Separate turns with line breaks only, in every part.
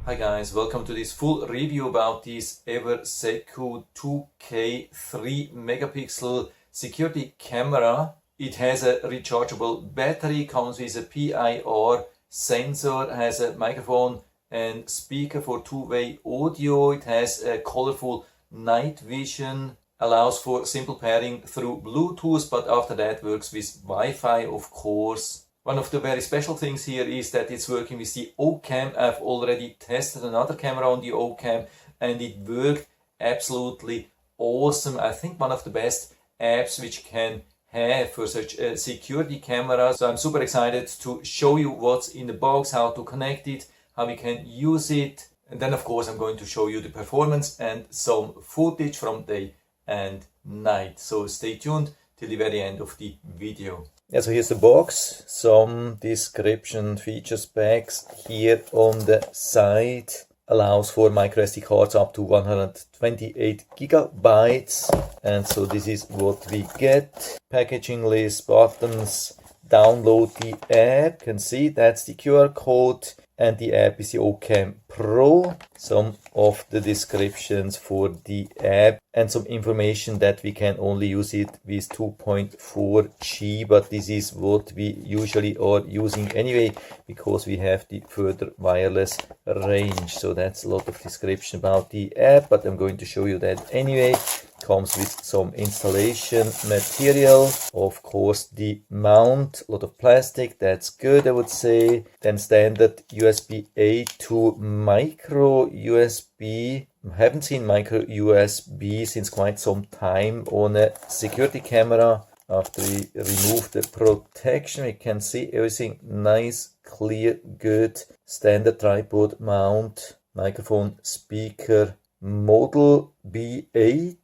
Hi guys, welcome to this full review about this EVERSECU 2K 3 megapixel security camera. It has a rechargeable battery, comes with a PIR sensor, has a microphone and speaker for two-way audio. It has a colorful night vision, allows for simple pairing through Bluetooth, but after that works with Wi-Fi, of course. One of the very special things here is that it's working with the O-Kam. I've already tested another camera on the O-Kam and it worked absolutely awesome. I think one of the best apps which can have for such a security camera. So I'm super excited to show you what's in the box, how to connect it, how we can use it. And then of course I'm going to show you the performance and some footage from day and night. So stay tuned till the very end of the video. Yeah, so here's the box, some description, feature specs here on the side. Allows for micro SD cards up to 128 gigabytes. And so this is what we get. Packaging list, buttons, download the app. You can see that's the QR code. And the app is the O-Kam PRO. Some of the descriptions for the app and some information that we can only use it with 2.4G, but this is what we usually are using anyway because we have the further wireless range. So that's a lot of description about the app, but I'm going to show you that anyway. Comes with some installation material, of course the mount, a lot of plastic, that's good I would say. Then standard USB-A to micro USB. I haven't seen micro USB since quite some time on a security camera. After we remove the protection, we can see everything nice, clear, good. Standard tripod mount, microphone, speaker, model B8.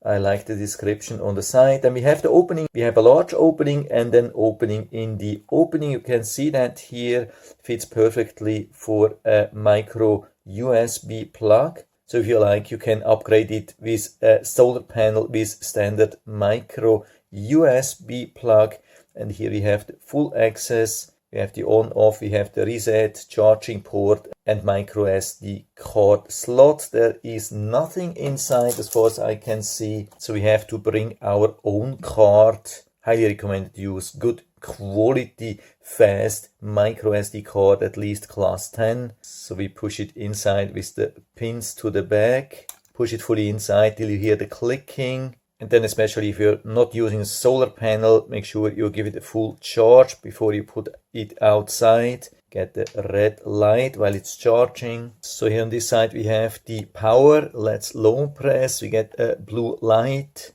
I like the description on the side. And we have the opening. We have a large opening and then opening in the opening. You can see that here fits perfectly for a micro USB plug. So if you like, you can upgrade it with a solar panel with standard micro USB plug. And here we have the full access. We have the on-off, we have the reset, charging port and micro SD card slot. There is nothing inside as far as I can see. So we have to bring our own card. Highly recommended to use good quality, fast micro SD card, at least class 10. So we push it inside with the pins to the back. Push it fully inside till you hear the clicking. And then especially if you're not using a solar panel, make sure you give it a full charge before you put it outside. Get the red light while it's charging. So here on this side we have the power. Let's long press. We get a blue light.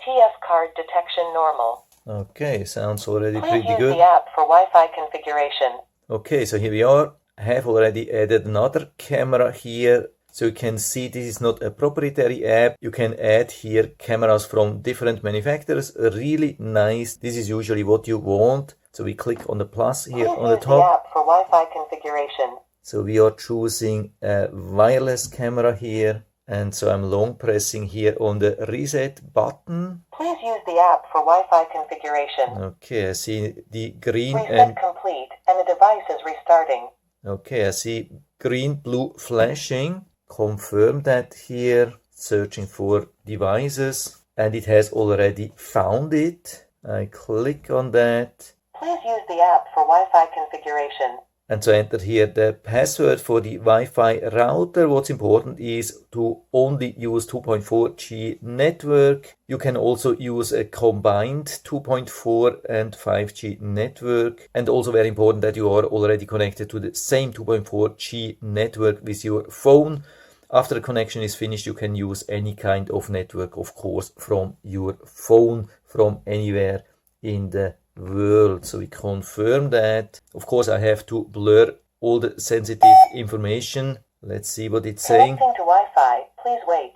TF card detection normal.
Okay, sounds already
Please
pretty
use
good.
the app for Wi-Fi configuration.
Okay, so here we are. I have already added another camera here. So you can see this is not a proprietary app. You can add here cameras from different manufacturers. Really nice. This is usually what you want. So we click on the plus here on the top.
Use the app for Wi-Fi configuration.
So we are choosing a wireless camera here. And so I'm long pressing here on the reset button.
Please use the app for Wi-Fi configuration.
Okay, I see the green
Reset complete and the device is restarting.
Okay, I see green, blue flashing. Confirm that here, searching for devices, and it has already found it. I click on that.
Please use the app for Wi-Fi configuration.
And so enter here the password for the Wi-Fi router. What's important is to only use 2.4G network. You can also use a combined 2.4 and 5G network. And also very important that you are already connected to the same 2.4G network with your phone. After the connection is finished, you can use any kind of network, of course, from your phone, from anywhere in the world. So we confirm that. Of course, I have to blur all the sensitive information. Let's see what it's saying.
Connecting to Wi-Fi. Please wait.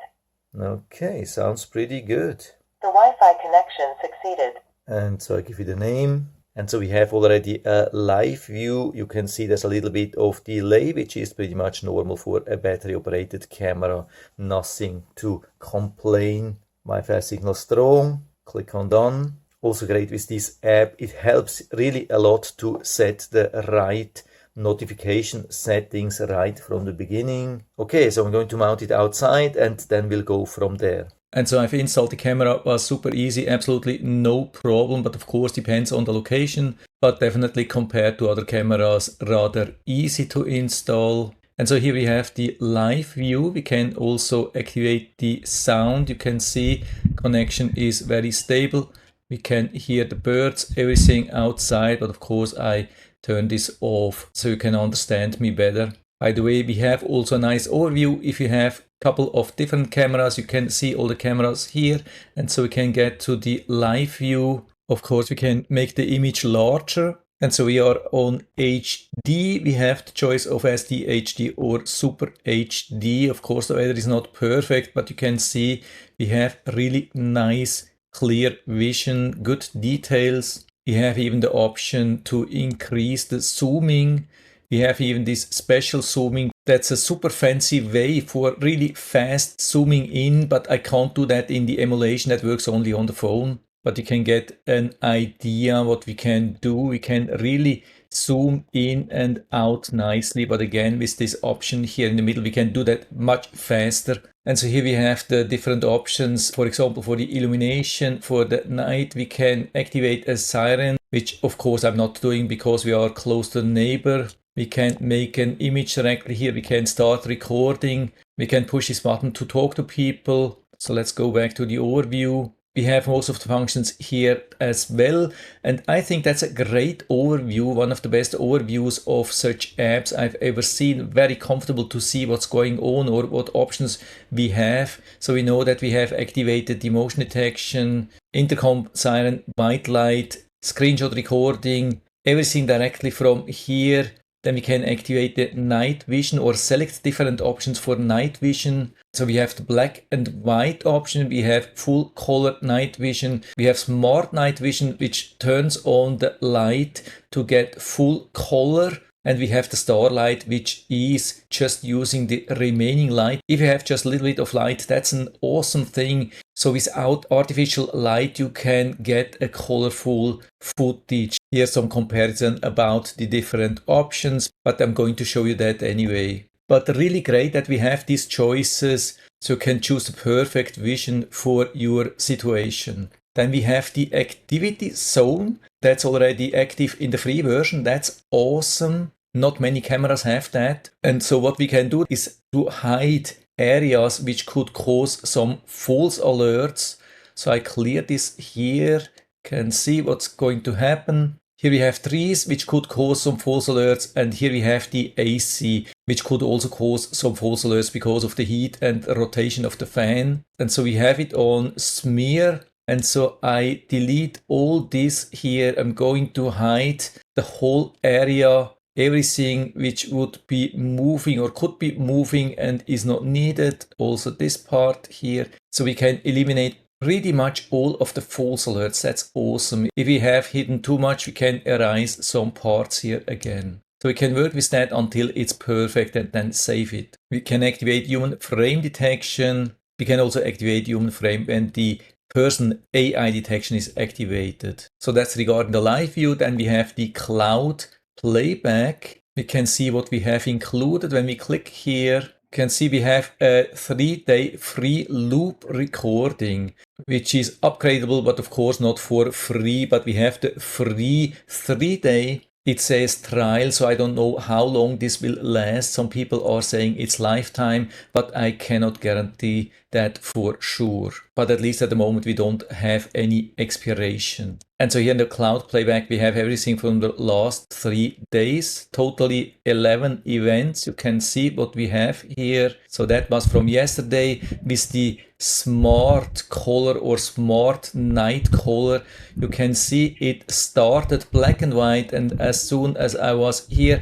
Okay, sounds pretty good.
The Wi-Fi connection succeeded.
And so I give it a name. And so we have already a live view. You can see there's a little bit of delay, which is pretty much normal for a battery operated camera. Nothing to complain. Wi-Fi signal strong. Click on done. Also great with this app, it helps really a lot to set the right notification settings right from the beginning. Okay, so I'm going to mount it outside and then we'll go from there. And so I've installed the camera, was super easy, absolutely no problem, but of course depends on the location, but definitely compared to other cameras, rather easy to install. And so here we have the live view. We can also activate the sound. You can see connection is very stable. We can hear the birds, everything outside, but of course I turn this off so you can understand me better. By the way, we have also a nice overview. If you have a couple of different cameras, you can see all the cameras here. And so we can get to the live view. Of course, we can make the image larger. And so we are on HD. We have the choice of SD, HD or Super HD. Of course, the weather is not perfect, but you can see we have really nice, clear vision, good details. We have even the option to increase the zooming. We have even this special zooming. That's a super fancy way for really fast zooming in, but I can't do that in the emulation. That works only on the phone. But you can get an idea what we can do. We can really zoom in and out nicely. But again, with this option here in the middle, we can do that much faster. And so here we have the different options. For example, for the illumination, for the night, we can activate a siren, which of course I'm not doing because we are close to the neighbor. We can make an image directly here. We can start recording. We can push this button to talk to people. So let's go back to the overview. We have most of the functions here as well, and I think that's a great overview, one of the best overviews of such apps I've ever seen. Very comfortable to see what's going on or what options we have. So we know that we have activated the motion detection, intercom siren, white light, screenshot recording, everything directly from here. Then we can activate the night vision or select different options for night vision. So we have the black and white option. We have full color night vision. We have smart night vision, which turns on the light to get full color. And we have the starlight, which is just using the remaining light. If you have just a little bit of light, that's an awesome thing. So without artificial light, you can get a colorful footage. Here's some comparison about the different options, but I'm going to show you that anyway. But really great that we have these choices so you can choose the perfect vision for your situation. Then we have the activity zone. That's already active in the free version. That's awesome. Not many cameras have that. And so what we can do is to hide areas which could cause some false alerts. So I clear this here. Can see what's going to happen. Here we have trees which could cause some false alerts, and here we have the AC which could also cause some false alerts because of the heat and rotation of the fan. And so we have it on smear, and so I delete all this here. I'm going to hide the whole area, everything which would be moving or could be moving and is not needed. Also this part here, so we can eliminate pretty much all of the false alerts. That's awesome. If we have hidden too much, we can erase some parts here again. So we can work with that until it's perfect and then save it. We can activate human frame detection. We can also activate human frame when the person AI detection is activated. So that's regarding the live view. Then we have the cloud playback. We can see what we have included. When we click here, you can see we have a 3-day free loop recording, which is upgradable, but of course not for free. But we have the free 3-day. It says trial, so I don't know how long this will last. Some people are saying it's lifetime, but I cannot guarantee that for sure. But at least at the moment we don't have any expiration. And so here in the cloud playback we have everything from the last 3 days, totally 11 events. You can see what we have here. So that was from yesterday with the smart color or smart night color. You can see it started black and white, and as soon as I was here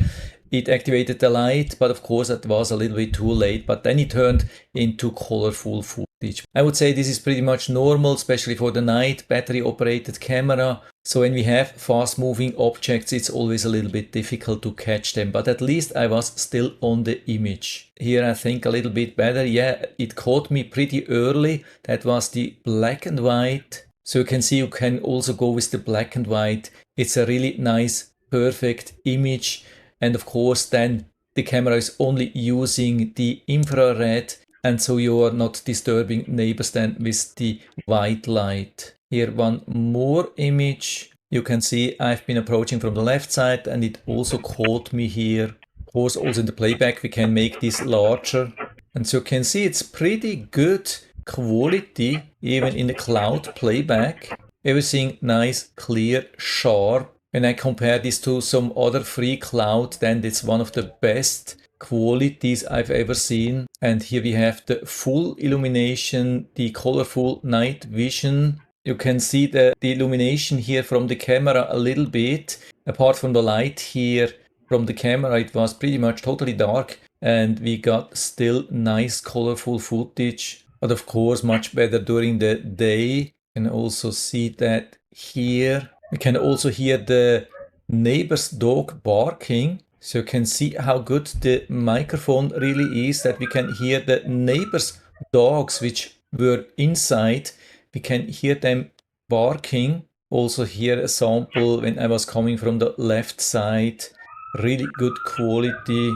it activated the light, but of course it was a little bit too late, but then it turned into colorful footage. I would say this is pretty much normal, especially for the night battery operated camera. So when we have fast moving objects, it's always a little bit difficult to catch them, but at least I was still on the image. Here I think a little bit better. Yeah, it caught me pretty early. That was the black and white. So you can see you can also go with the black and white. It's a really nice, perfect image. and of course then the camera is only using the infrared, and so you are not disturbing neighbors then with the white light. Here one more image. You can see I've been approaching from the left side and it also caught me here. Of course, also in the playback we can make this larger. And so you can see it's pretty good quality, even in the cloud playback. Everything nice, clear, sharp. When I compare this to some other free cloud, then it's one of the best qualities I've ever seen. And here we have the full illumination, the colorful night vision. You can see the illumination here from the camera a little bit. Apart from the light here from the camera, it was pretty much totally dark and we got still nice colorful footage. But of course, much better during the day. You can also see that here. We can also hear the neighbor's dog barking. So you can see how good the microphone really is, that we can hear the neighbor's dogs which were inside. We can hear them barking. Also hear a sample when I was coming from the left side. Really good quality.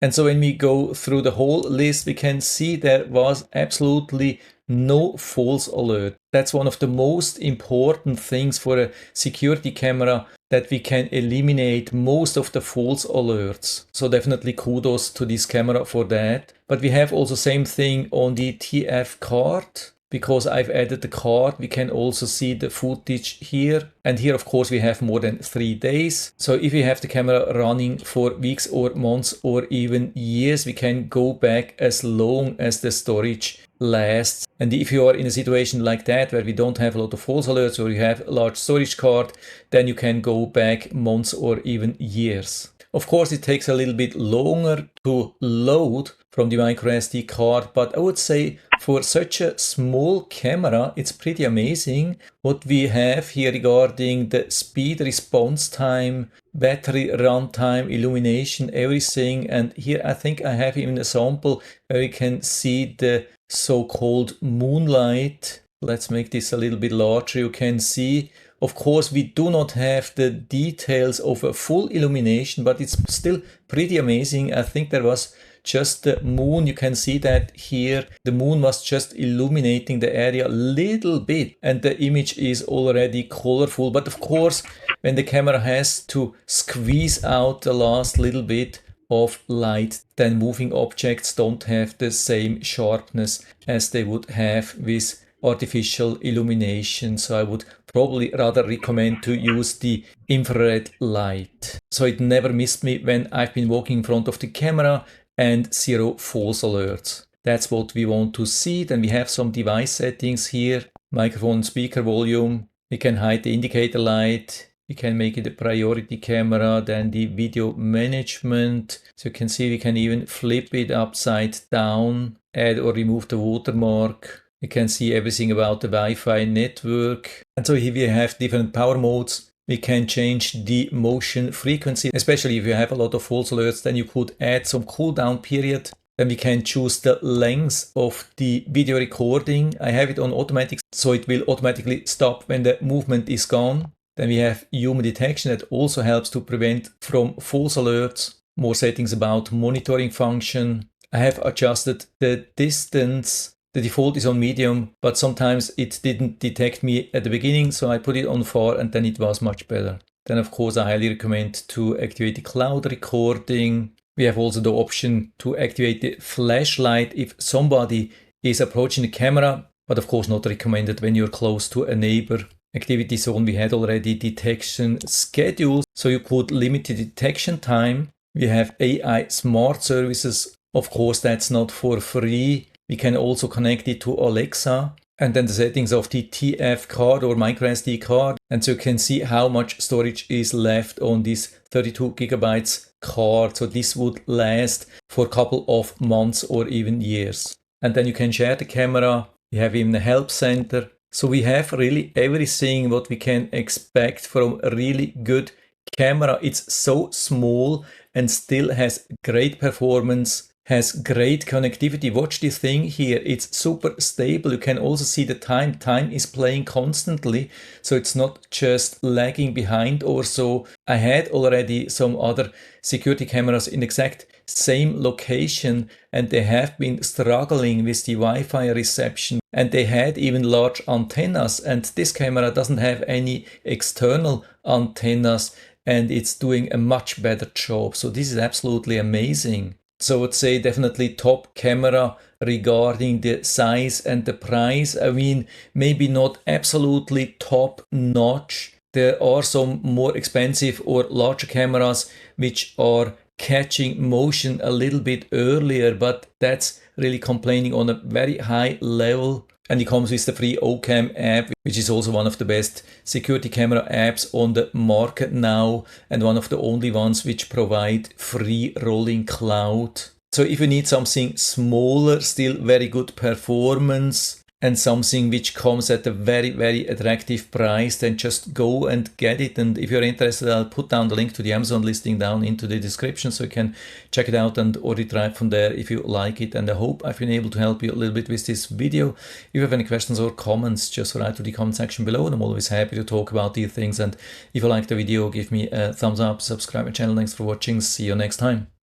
And so when we go through the whole list, we can see there was absolutely no false alert. That's one of the most important things for a security camera, that we can eliminate most of the false alerts. So definitely kudos to this camera for that. But we have also same thing on the TF card. Because I've added the card, we can also see the footage here. And here, of course, we have more than 3 days. So if you have the camera running for weeks or months or even years, we can go back as long as the storage lasts. And if you are in a situation like that, where we don't have a lot of false alerts or you have a large storage card, then you can go back months or even years. Of course, it takes a little bit longer to load from the microSD card, but I would say for such a small camera, it's pretty amazing what we have here regarding the speed, response time, battery runtime, illumination, everything. And here I think I have even a sample where you can see the so-called moonlight. Let's make this a little bit larger. You can see, of course, we do not have the details of a full illumination, but it's still pretty amazing. I think there was just the moon. You can see that here the moon was just illuminating the area a little bit and the image is already colorful. But of course, when the camera has to squeeze out the last little bit of light, then moving objects don't have the same sharpness as they would have with artificial illumination. So I would probably rather recommend to use the infrared light. So it never missed me when I've been walking in front of the camera, and zero false alerts. That's what we want to see. Then we have some device settings here. Microphone, speaker volume. We can hide the indicator light. We can make it a priority camera. Then the video management. So you can see we can even flip it upside down. Add or remove the watermark. You can see everything about the Wi-Fi network. And so here we have different power modes. We can change the motion frequency, especially if you have a lot of false alerts, then you could add some cooldown period. Then we can choose the length of the video recording. I have it on automatic, so it will automatically stop when the movement is gone. Then we have human detection that also helps to prevent from false alerts. More settings about monitoring function. I have adjusted the distance. The default is on medium, but sometimes it didn't detect me at the beginning, so I put it on far and then it was much better. Then of course I highly recommend to activate the cloud recording. We have also the option to activate the flashlight if somebody is approaching the camera, but of course not recommended when you're close to a neighbor. Activity zone, we had already detection schedule, so you could limit the detection time. We have AI smart services. Of course, that's not for free. We can also connect it to Alexa, and then the settings of the TF card or microSD card. And so you can see how much storage is left on this 32 gigabytes card. So this would last for a couple of months or even years. And then you can share the camera. You have even a help center. So we have really everything what we can expect from a really good camera. It's so small and still has great performance. has great connectivity. Watch this thing here, it's super stable. You can also see the time is playing constantly, so it's not just lagging behind or so. I had already some other security cameras in exact same location, and they have been struggling with the Wi-Fi reception, and they had even large antennas, and this camera doesn't have any external antennas, and it's doing a much better job. So this is absolutely amazing. So I would say definitely top camera regarding the size and the price. I mean, maybe not absolutely top notch. There are some more expensive or larger cameras which are catching motion a little bit earlier, but that's really complaining on a very high level. And it comes with the free O-Kam app, which is also one of the best security camera apps on the market now, and one of the only ones which provide free rolling cloud. So if you need something smaller, still very good performance, and something which comes at a very, very attractive price, then just go and get it. And if you're interested, I'll put down the link to the Amazon listing down into the description, so you can check it out and order it right from there if you like it. And I hope I've been able to help you a little bit with this video. If you have any questions or comments, just write to the comment section below, and I'm always happy to talk about these things. And if you like the video, give me a thumbs up, subscribe my channel. Thanks for watching. See you next time.